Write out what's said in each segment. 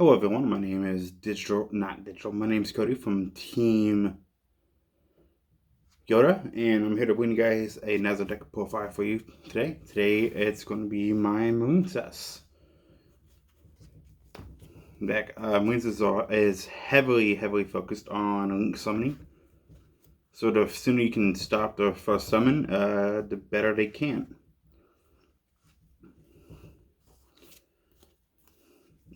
Hello everyone, my name is my name is Cody from Team Yoda, and I'm here to bring you guys another deck profile for you today. Today it's going to be my Marincess deck. Marincess is heavily focused on link summoning, so the sooner you can stop the first summon, the better they can.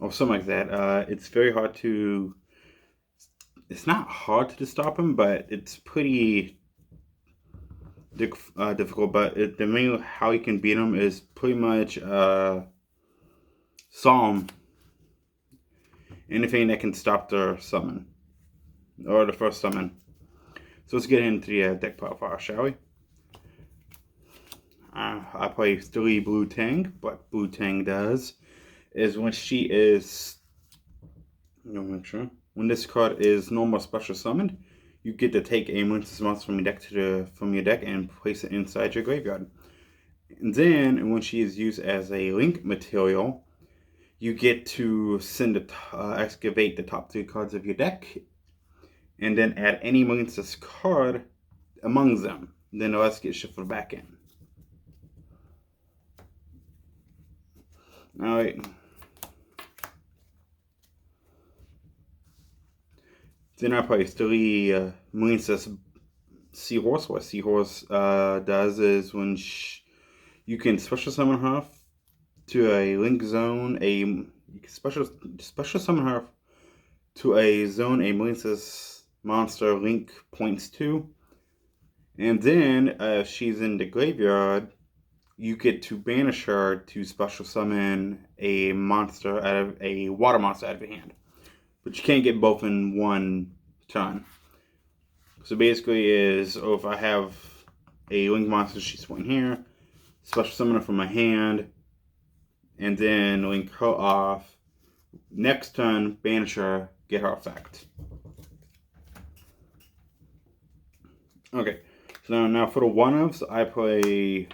Or something like that. It's very hard to... It's not hard to stop him, but it's pretty difficult. But the main how you can beat him is pretty much Psalm. Anything that can stop the summon. Or the first summon. So let's get into the deck profile, shall we? I play 3 Blue Tang. What Blue Tang does is when she is... make sure. When this card is normal special summoned, you get to take a Marincess monster from your deck and place it inside your graveyard. And then, when she is used as a link material, you get to excavate the top 3 cards of your deck, and then add any Marincess card among them. Then the rest get shuffled back in. Alright. Then I play 3 Marincess Seahorse. What Seahorse does is when you can special summon her to a link zone, special summon her to a zone a Marincess monster link points to, and then if she's in the graveyard, you get to banish her to special summon a monster a water monster out of your hand. But you can't get both in one turn. So basically if I have a link monster, she's one here, special summon her from my hand, and then link her off. Next turn, banish her, get her effect. Okay, so now for the one-ofs, I play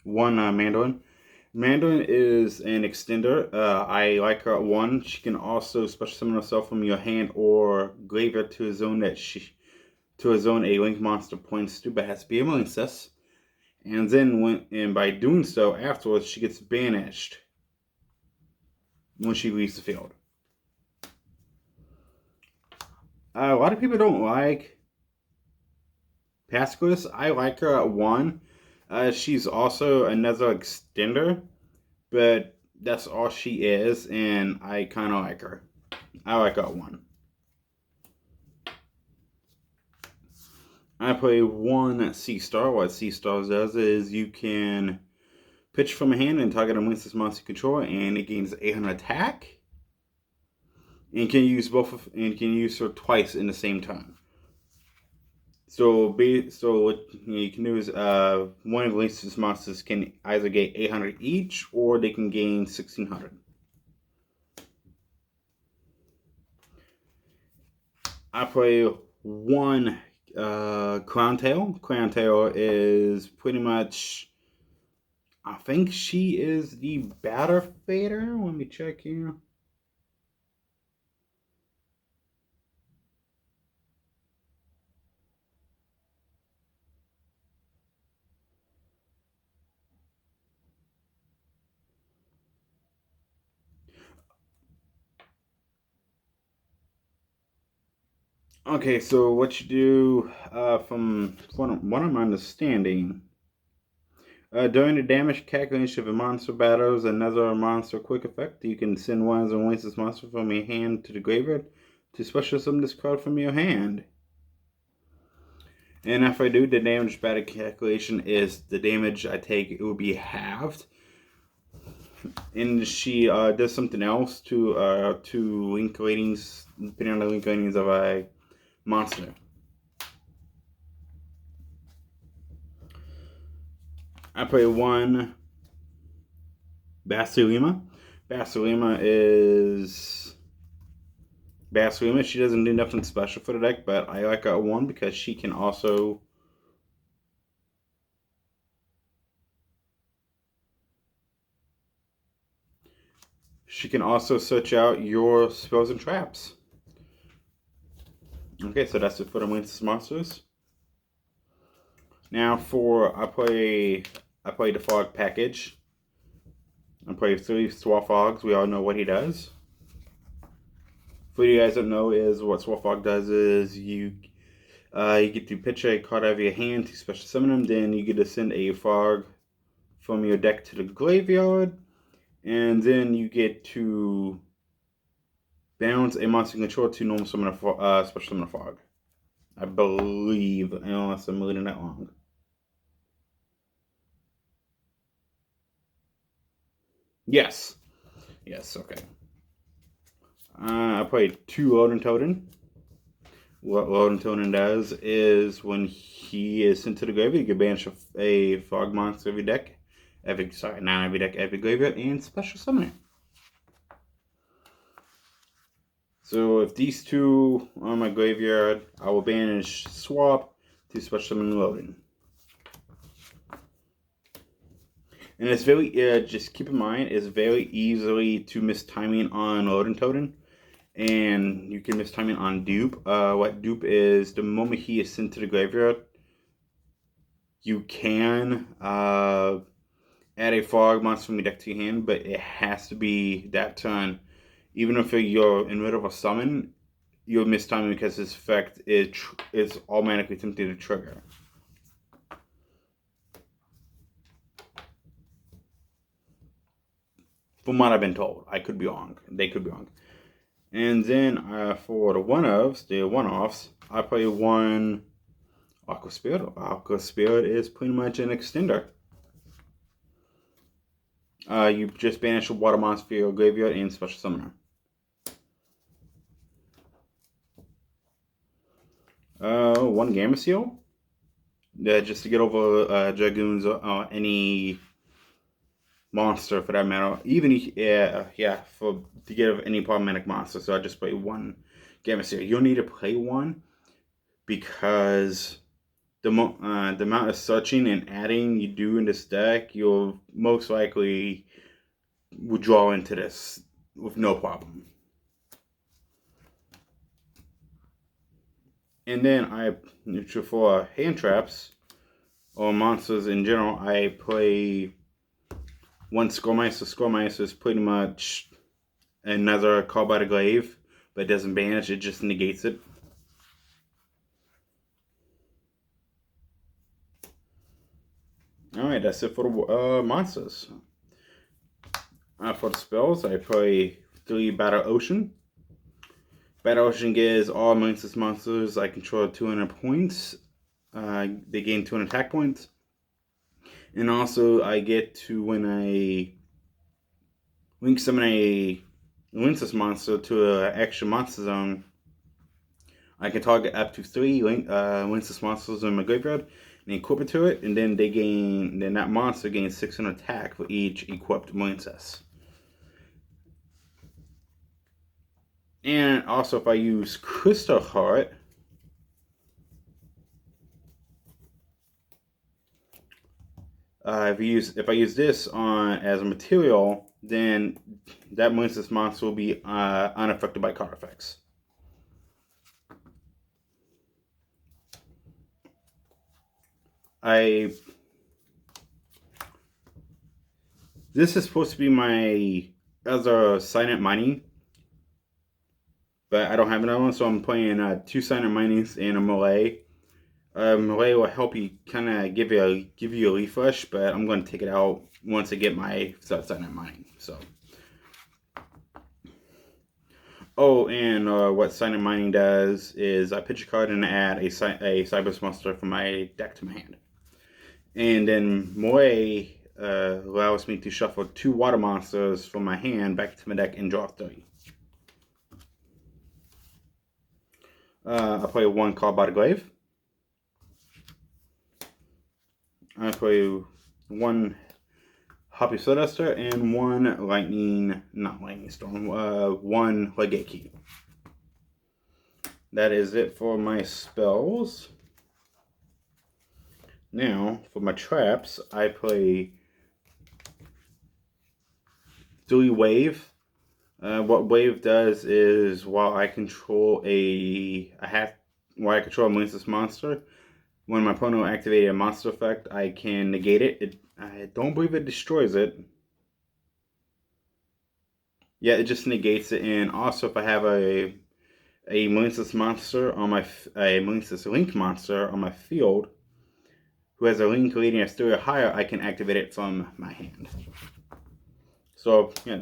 1 Mandarin. Mandarin is an extender. I like her at 1. She can also special summon herself from your hand or graveyard to a zone a link monster points to, but has to be a Marincess. And then by doing so, afterwards she gets banished when she leaves the field. A lot of people don't like Pascalus. I like her at 1. She's also another extender, but that's all she is, and I kind of like her. I like her at 1. I play 1 Sea Star. What Sea Star does is you can pitch from a hand and target a Marincess monster control, and it gains 800 attack. And can use her twice in the same turn. So what you can do is one of the Marincess monsters can either get 800 each, or they can gain 1600. I play 1 Crown Tail. Crown Tail is pretty much, I think she is the batter fader. Let me check here. Okay, so what you do, from what I'm understanding, during the damage calculation of a monster battles another monster quick effect, you can send one of the Marincess monster from your hand to the graveyard to special summon this card from your hand. And if I do, the damage battle calculation is the damage I take, it will be halved. And she does something else to link ratings, depending on the link ratings of a monster. I play 1 Basilima. Basilima. She doesn't do nothing special for the deck, but I like her at 1 because she can also she can also search out your spells and traps. Okay, so that's it for the Marincess monsters. Now I play the Fog package. I play 3 Swarfogs. We all know what he does. For you guys don't know, is what Swarfog does is you get to pitch a card out of your hand to special summon them. Then you get to send a Fog from your deck to the graveyard, and then you get to bounce a monster you control to normal summon a special summon a Fog. I believe, unless I'm reading that wrong. Yes. Yes, okay. I played 2 Loden Totem. What Loden Totem does is when he is sent to the graveyard, you can banish a Fog monster every deck. Not every deck, every graveyard, and special summon it. So if these 2 are on my graveyard, I will banish Swap to special summon Loden. And it's very, just keep in mind, it's very easily to miss timing on Loden Totem. And you can miss timing on dupe. What dupe is, the moment he is sent to the graveyard, you can add a Fog monster from your deck to your hand, but it has to be that turn. Even if you're in the middle of a summon, you'll miss timing because his effect is automatically attempted to trigger. From what I've been told. I could be wrong. They could be wrong. And then for the one-offs, I play 1 Aqua Spirit. Aqua Spirit is pretty much an extender. You just banish a water monster for your graveyard and special summoner. 1 Gamma Seal. Just to get over Dragoons or any monster for that matter. Even to get over any problematic monster. So I just play 1 Gamma Seal. You'll need to play 1 because the amount of searching and adding you do in this deck, you'll most likely withdraw into this with no problem. And then for hand traps or monsters in general, I play 1 Scoremeister. Scoremeister is pretty much another card by the glaive, but it doesn't banish, it just negates it. Alright, that's it for the monsters. For the spells, I play 3 Battle Ocean. Battle Ocean gives all Marincess monsters I control 200 points. They gain 200 attack points. And also, I get to, when I link summon a Marincess monster to an extra monster zone, I can target up to 3 Marincess monsters in my graveyard and equip it to it, and then that monster gains 600 attack for each equipped Marincess. And also, if I use Crystal Heart, if I use this as a material, then that Marincess monster will be unaffected by card effects. This is supposed to be my other Silent Mining, but I don't have another one, so I'm playing 2 Silent Minings and a Melee. Melee will help you kind of give you a refresh, but I'm going to take it out once I get my Silent Mining. So. Oh, and what Silent Mining does is I pitch a card and add a Cyberus monster from my deck to my hand. And then Melee allows me to shuffle 2 water monsters from my hand back to my deck and draw 3. I play 1 card by the glaive. I play 1 Happy Soulduster and 1 not Lightning Storm, 1 Legate Key. That is it for my spells. Now, for my traps, I play 3 Wave. What Wave does is while I control a Marincess monster, when my opponent will activate a monster effect, I can negate it. I don't believe it destroys it. Yeah, it just negates it. And also, if I have a Marincess monster on my Marincess Link monster on my field, who has a Link leading a 3 or higher, I can activate it from my hand. So yeah,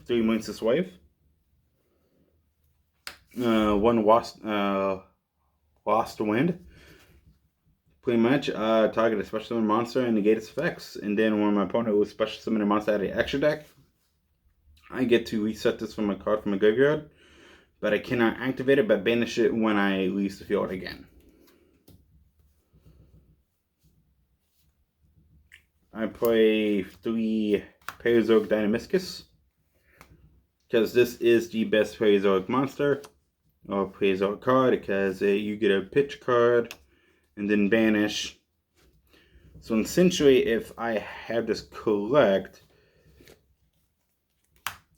3 Marincess Wave. One Lost Wind. Pretty much, target a special summon monster and negate its effects. And then when my opponent will special summon a monster out of the extra deck, I get to reset this from a card from a graveyard. But I cannot activate it, but banish it when I leave the field again. I play 3 Paleozoic Dynamiscus, because this is the best Paleozoic monster, or Paleozoic card, because you get a pitch card, and then banish. So essentially, if I have this correct,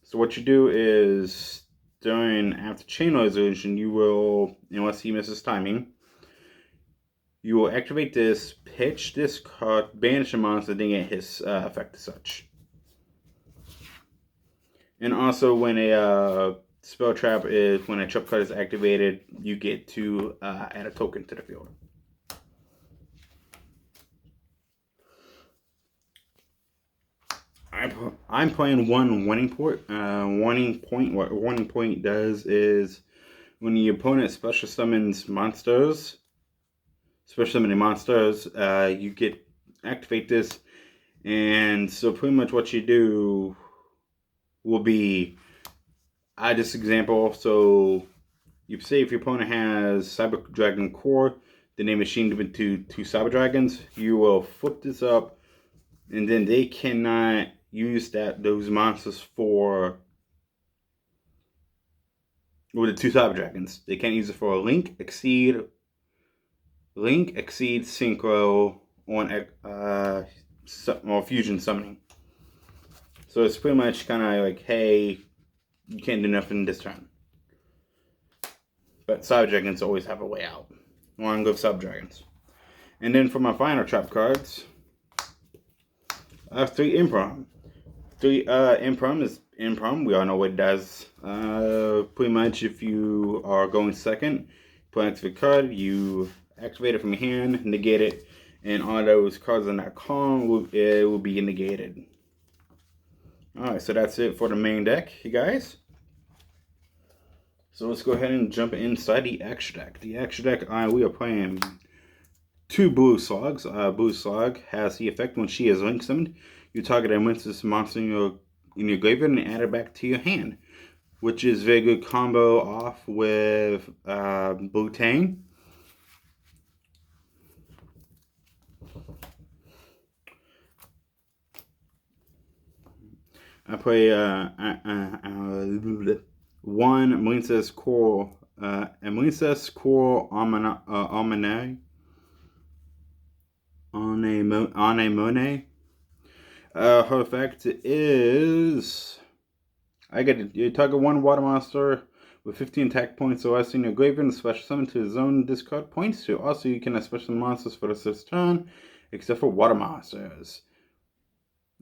so what you do is, after chain resolution, you will, unless he misses timing, you will activate this, pitch this card, banish a monster, then get his effect as such. And also, when a spell trap is, when a trap card is activated, you get to add a token to the field. I'm playing one warning point. What warning point does is, when the opponent special summons monsters, you get activate this, and so pretty much what you do will be, this example. So you say if your opponent has Cyber Dragon Core, then they machine them into 2 Cyber Dragons, you will flip this up, and then they cannot use those monsters for, with the 2 Cyber Dragons. They can't use it for a Link, Exceed, Synchro, or Fusion Summoning. So it's pretty much kind of like, hey, you can't do nothing this turn. But Cyber Dragons always have a way out. Long live Cyber Dragons. And then for my final trap cards, I have 3 Improm. Improm, we all know what it does. Pretty much if you are going second, put an activate card, you activate it from your hand, negate it, and all those cards in that column will be negated. Alright, so that's it for the main deck, you guys. So let's go ahead and jump inside the extra deck. The extra deck, we are playing 2 Blue Slugs. Blue Slug has the effect when she is Link summoned. You target a Marincess monster in your graveyard and add it back to your hand, which is very good combo off with Blue Tang. I play 1 Marincess Core, Marincess Core Anemone. Her effect is, you target 1 water monster with 15 attack points or less in your graveyard and special summon to his own discard points to. Also, you can special monsters for the 6th turn, except for water monsters.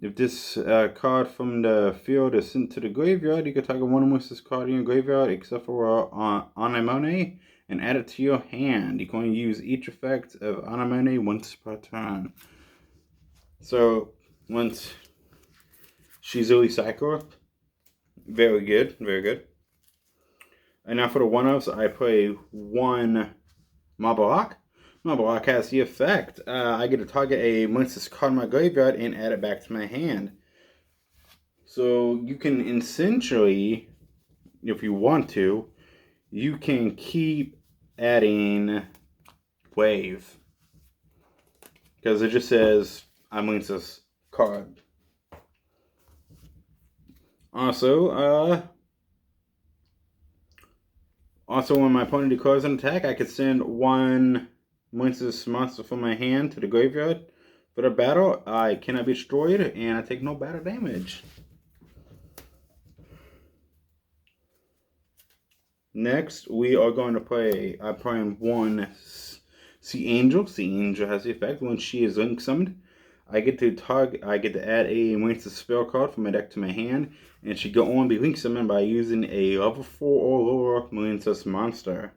If this card from the field is sent to the graveyard, you can target 1 Marincess card in your graveyard, except for Anemone, and add it to your hand. You can only use each effect of Anemone once per turn. So, once she's really cycle, very good, very good. And now for the 1-offs, I play 1 Marble Rock has the effect, I get to target a Marincess card in my graveyard and add it back to my hand. So you can essentially, if you want to, you can keep adding Wave, because it just says I'm Marincess card. Also, when my opponent declares an attack, I could send 1 Marincess monster from my hand to the graveyard for the battle. I cannot be destroyed, and I take no battle damage. Next, we are going to play. I'm playing one Sea Angel. Sea Angel has the effect when she is link summoned. I get to add a Marincess spell card from my deck to my hand, and she can only be link summoned by using a level 4 or lower Marincess monster.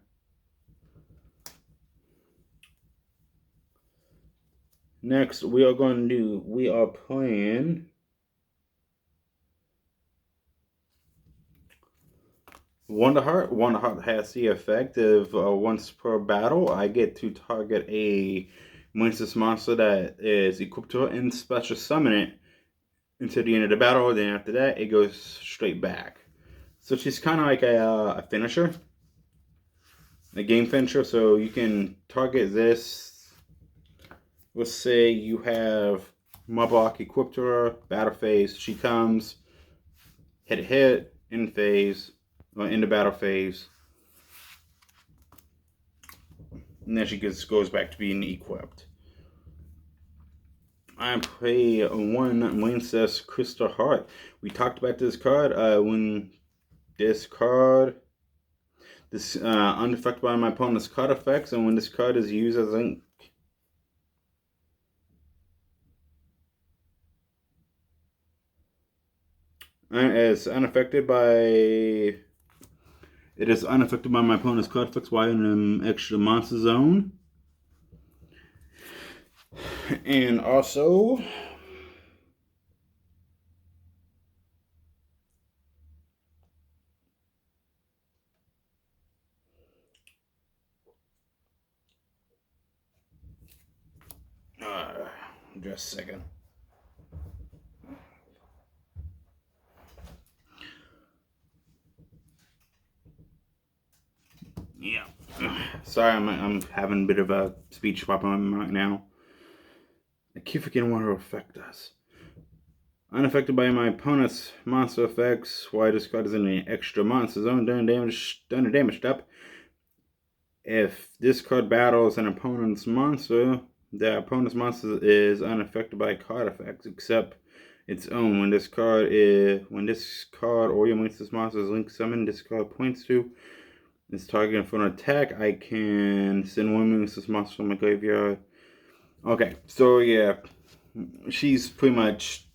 Next, we are playing Wonderheart. Wonderheart has the effect of once per battle, I get to target a Marincess monster that is equipped to it and special summon it until the end of the battle. Then after that, it goes straight back. So she's kind of like a finisher, a game finisher. So you can target this. Let's say you have Mudblock equipped to her, battle phase. She comes, hit, in phase, or in the battle phase. And then she just goes back to being equipped. I play one Marincess Crystal Heart. We talked about this card when this unaffected by my opponent's card effects, and when this card is used as ink. It is unaffected by my opponent's card effects while in an extra monster zone. And also, just a second. Yeah. Sorry, I'm having a bit of a speech problem right now. I keep forgetting what her effect does. Unaffected by my opponent's monster effects, while this card is in an extra monster zone during the damage step. If this card battles an opponent's monster, the opponent's monster is unaffected by card effects except its own. When this card or your Marincess monster is link summoned, this card points to its target for an attack. I can send one Marincess monster from my graveyard. Okay, so yeah, she's pretty much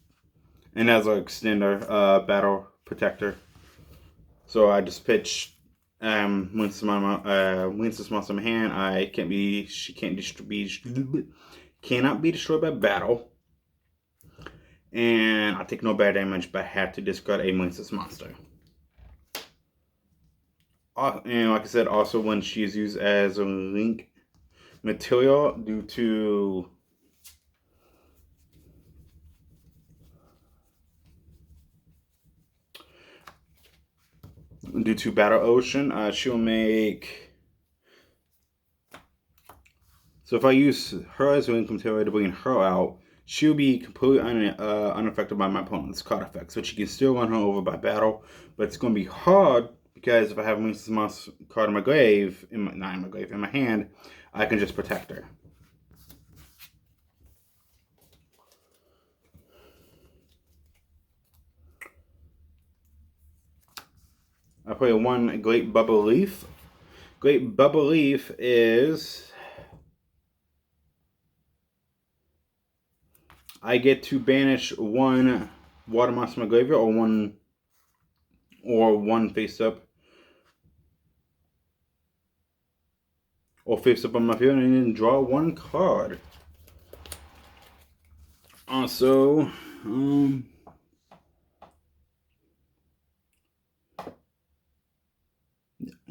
an as an extender, battle protector. So I just pitch Marincess monster in my hand. Cannot be destroyed by battle. And I take no bad damage, but I have to discard a Marincess monster. And like I said, also when she is used as a link material due to Battle Ocean, she'll make. So if I use her as a link material to bring her out, she'll be completely unaffected by my opponent's card effects, which you can still run her over by battle, but it's going to be hard because if I have a Marincess monster card in my grave, in my hand, I can just protect her. I play one Great Bubble Leaf. Great Bubble Leaf is I get to banish one water monster from my graveyard or one face up on my field and then draw one card. Also,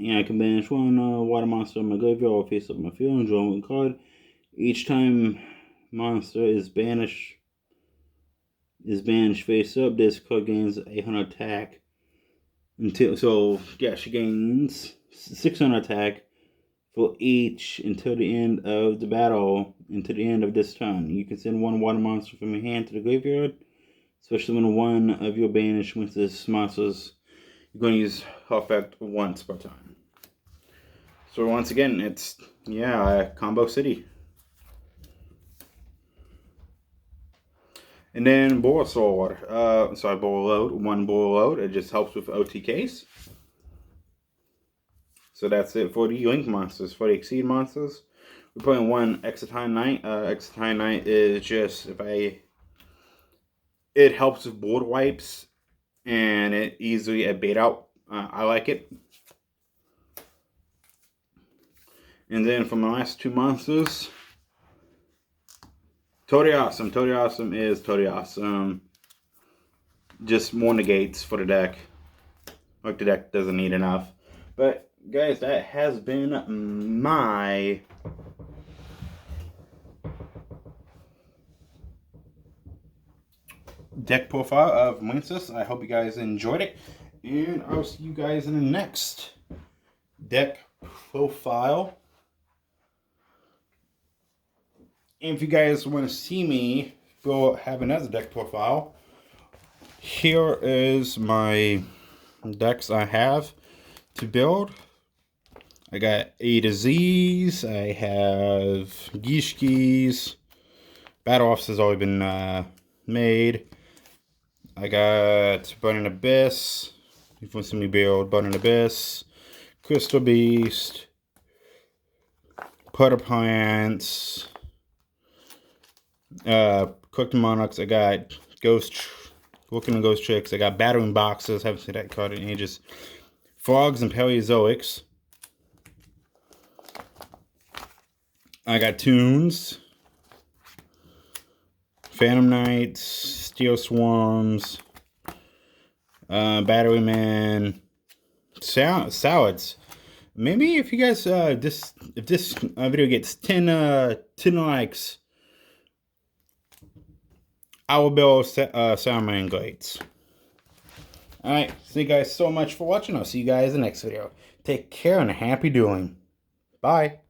I can banish one water monster on my graveyard or face up my field and draw one card. Each time monster is banished face up, this card gains 800 attack. She gains 600 attack for each until the end of the battle, until the end of this turn. You can send one water monster from your hand to the graveyard, especially when one of your banished Marincess monsters, you're going to use her effect once per turn. So once again, it's, Combo City. And then Boar Load. One Boar Load. It just helps with OTKs. So that's it for the Link monsters. For the Exceed monsters, we're playing one Exotine Knight. Exotine Knight is just, it helps with board wipes, and it easily a bait out. I like it. And then for my last two monsters, Totally Awesome. Totally Awesome is Totally Awesome. Just more negates for the deck. Like the deck doesn't need enough. But guys, that has been my deck profile of Marincess. I hope you guys enjoyed it. And I'll see you guys in the next deck profile. And if you guys want to see me have another deck profile, here is my decks I have to build. I got A to Z's, I have Gishkis, Battle Office has already been made. I got Burning Abyss, if you want to see me build Burning Abyss, Crystal Beast, Putter Plants, Cooked Monarchs. I got working on Ghost Tricks. I got Battering Boxes, haven't seen that card in ages. Frogs and Paleozoics. I got Toons, Phantom Knights, Steel Swarms, Battery Man, Salads. Maybe if you guys if this video gets 10 likes, I will build Salamander Glades. Alright, thank you guys so much for watching. I'll see you guys in the next video. Take care and happy doing. Bye.